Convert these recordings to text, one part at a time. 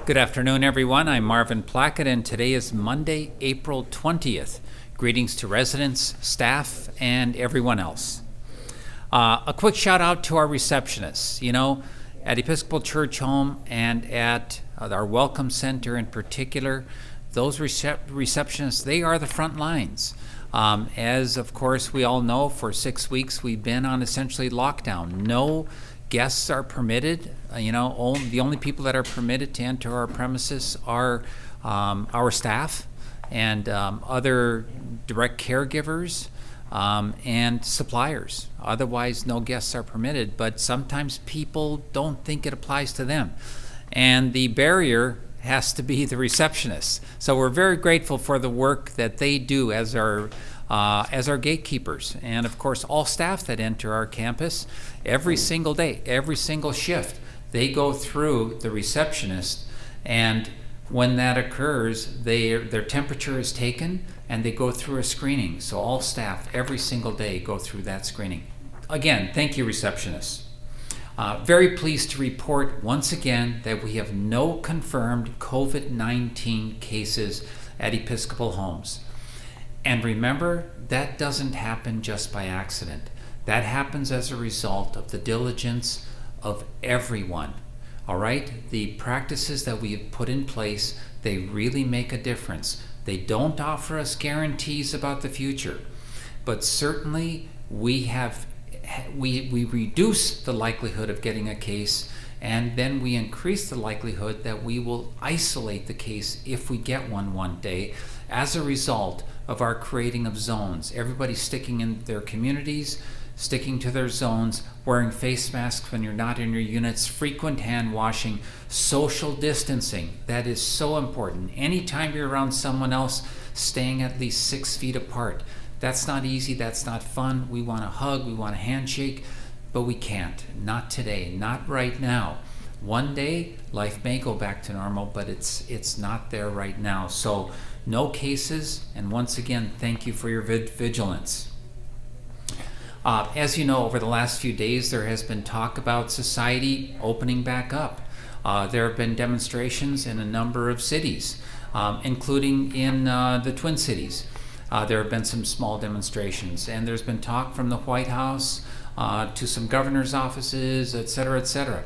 Good afternoon, everyone. I'm Marvin Plackett, and today is Monday, April 20th. Greetings to residents, staff, and everyone else. A quick shout out to our receptionists. You know, at Episcopal Church Home and at our Welcome Center in particular, those receptionists, they are the front lines. As, of course, we all know, for 6 weeks we've been on essentially lockdown. No guests are permitted. The only people that are permitted to enter our premises are our staff and other direct caregivers and suppliers. Otherwise, no guests are permitted, but sometimes people don't think it applies to them. And the barrier has to be the receptionists. So we're very grateful for the work that they do as our gatekeepers, and of course all staff that enter our campus every single day, every single shift. They go through the receptionist, and when that occurs, their temperature is taken and they go through a screening. So all staff every single day go through that screening. Again, thank you, receptionists. Very pleased to report once again that we have no confirmed COVID-19 cases at Episcopal Homes. And remember, that doesn't happen just by accident. That happens as a result of the diligence of everyone. All right? The practices that we have put in place, they really make a difference. They don't offer us guarantees about the future, but certainly we reduce the likelihood of getting a case, and then we increase the likelihood that we will isolate the case if we get one day as a result of our creating of zones. Everybody sticking in their communities, sticking to their zones, wearing face masks when you're not in your units, frequent hand washing, social distancing. That is so important. Anytime you're around someone else, staying at least 6 feet apart. That's not easy, that's not fun. We want to hug, we want a handshake, but we can't. Not today, not right now. One day, life may go back to normal, but it's not there right now. So no cases, and once again, thank you for your vigilance. As you know, over the last few days, there has been talk about society opening back up. There have been demonstrations in a number of cities, including in the Twin Cities. There have been some small demonstrations, and there's been talk from the White House to some governor's offices, et cetera,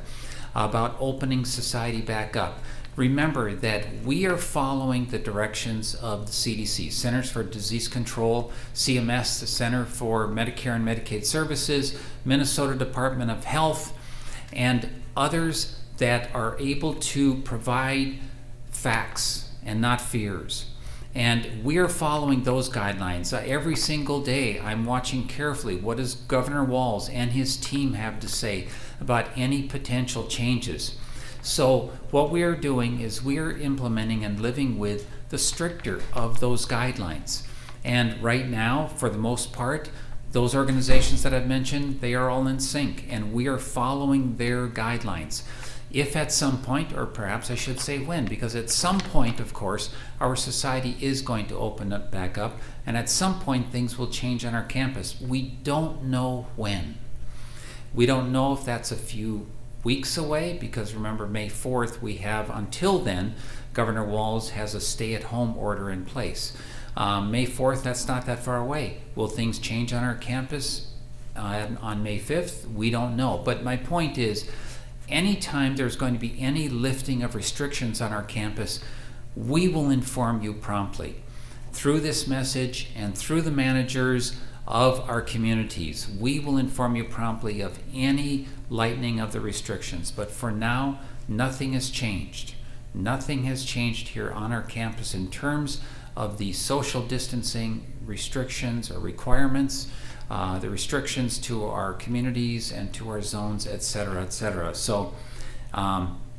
about opening society back up. Remember that we are following the directions of the CDC, Centers for Disease Control, CMS, the Center for Medicare and Medicaid Services, Minnesota Department of Health, and others that are able to provide facts and not fears. And we are following those guidelines. Every single day, I'm watching carefully what does Governor Walz and his team have to say about any potential changes. So what we are doing is we are implementing and living with the stricter of those guidelines. And right now, for the most part, those organizations that I've mentioned, they are all in sync, and we are following their guidelines. If at some point, or perhaps I should say when, because at some point, of course, our society is going to open up back up, and at some point things will change on our campus. We don't know when. We don't know if that's a few weeks away, because remember, May 4th, we have until then, Governor Walz has a stay-at-home order in place. May 4th, that's not that far away. Will things change on our campus on May 5th? We don't know. But my point is, anytime there's going to be any lifting of restrictions on our campus, we will inform you promptly through this message and through the managers of our communities. We will inform you promptly of any lightening of the restrictions. But for now, nothing has changed. Nothing has changed here on our campus in terms of the social distancing restrictions or requirements, the restrictions to our communities and to our zones, et cetera. So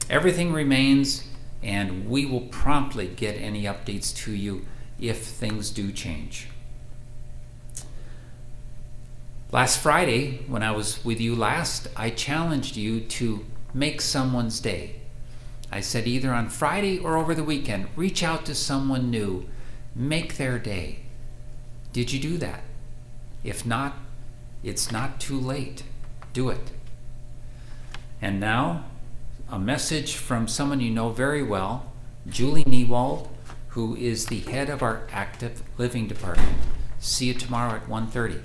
everything remains, and we will promptly get any updates to you if things do change. Last Friday, when I was with you last, I challenged you to make someone's day. I said either on Friday or over the weekend, reach out to someone new, make their day. Did you do that? If not, it's not too late. Do it. And now, a message from someone you know very well, Julie Newald, who is the head of our Active Living Department. See you tomorrow at 1:30.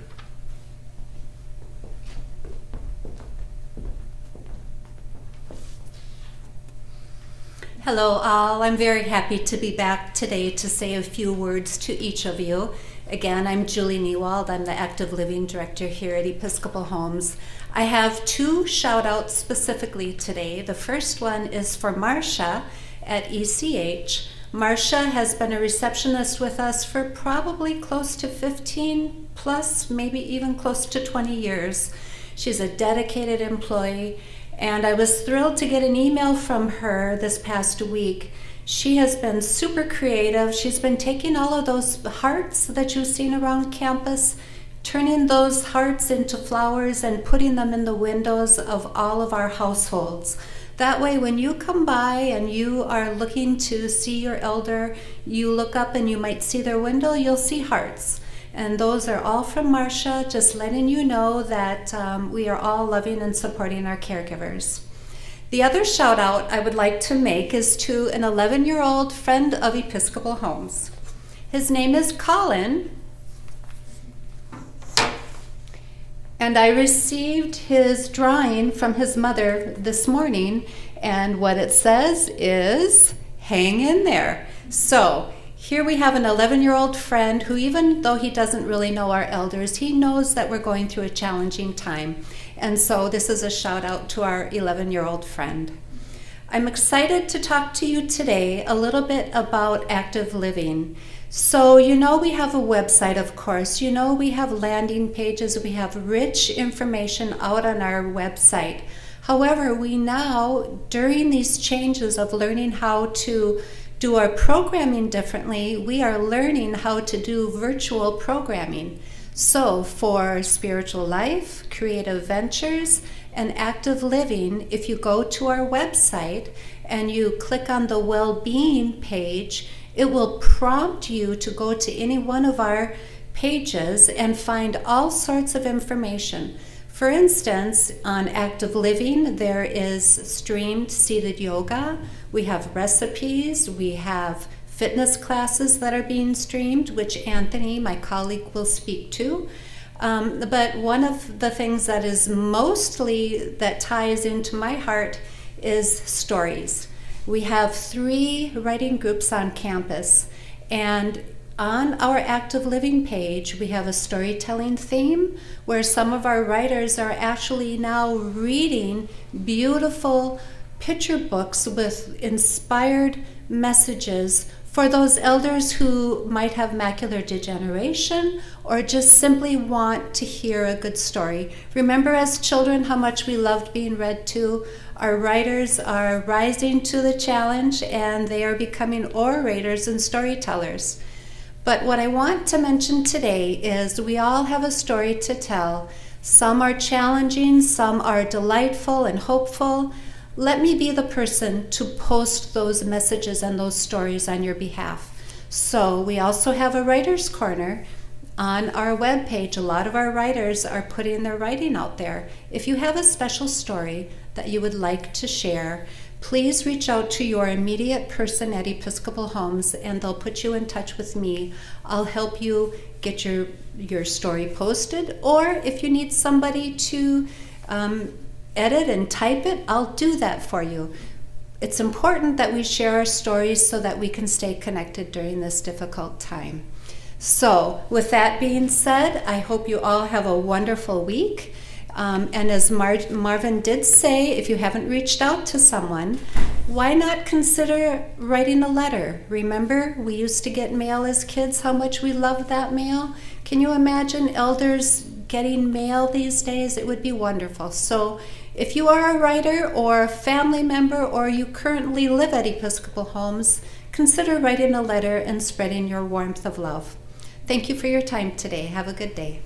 Hello all, I'm very happy to be back today to say a few words to each of you. Again, I'm Julie Newald. I'm the Active Living Director here at Episcopal Homes. I have 2 shout-outs specifically today. The first one is for Marcia at ECH. Marcia has been a receptionist with us for probably close to 15 plus, maybe even close to 20 years. She's a dedicated employee, and I was thrilled to get an email from her this past week. She has been super creative. She's been taking all of those hearts that you've seen around campus, turning those hearts into flowers and putting them in the windows of all of our households. That way, when you come by and you are looking to see your elder, you look up and you might see their window, you'll see hearts. And those are all from Marcia, just letting you know that we are all loving and supporting our caregivers. The other shout out I would like to make is to an 11-year-old friend of Episcopal Homes. His name is Colin, and I received his drawing from his mother this morning, and what it says is, hang in there. So here we have an 11-year-old friend who, even though he doesn't really know our elders, he knows that we're going through a challenging time. And so this is a shout out to our 11-year-old friend. I'm excited to talk to you today a little bit about active living. So you know we have a website, of course. You know we have landing pages. We have rich information out on our website. However, we now, during these changes of learning how to do our programming differently, we are learning how to do virtual programming. So for spiritual life, creative ventures, and active living, if you go to our website and you click on the well-being page, it will prompt you to go to any one of our pages and find all sorts of information. For instance, on active living, there is streamed seated yoga. We have recipes. We have fitness classes that are being streamed, which Anthony, my colleague, will speak to. But one of the things that is mostly that ties into my heart is stories. We have 3 writing groups on campus, and on our active living page, we have a storytelling theme where some of our writers are actually now reading beautiful picture books with inspired messages for those elders who might have macular degeneration or just simply want to hear a good story. Remember as children how much we loved being read to? Our writers are rising to the challenge, and they are becoming orators and storytellers. But what I want to mention today is we all have a story to tell. Some are challenging, some are delightful and hopeful. Let me be the person to post those messages and those stories on your behalf. So we also have a writer's corner on our webpage. A lot of our writers are putting their writing out there. If you have a special story that you would like to share, please reach out to your immediate person at Episcopal Homes and they'll put you in touch with me. I'll help you get your story posted, or if you need somebody to edit and type it, I'll do that for you. It's important that we share our stories so that we can stay connected during this difficult time. So with that being said, I hope you all have a wonderful week. And as Marvin did say, if you haven't reached out to someone, why not consider writing a letter? Remember, we used to get mail as kids, how much we loved that mail? Can you imagine elders getting mail these days? It would be wonderful. So if you are a writer or a family member, or you currently live at Episcopal Homes, consider writing a letter and spreading your warmth of love. Thank you for your time today. Have a good day.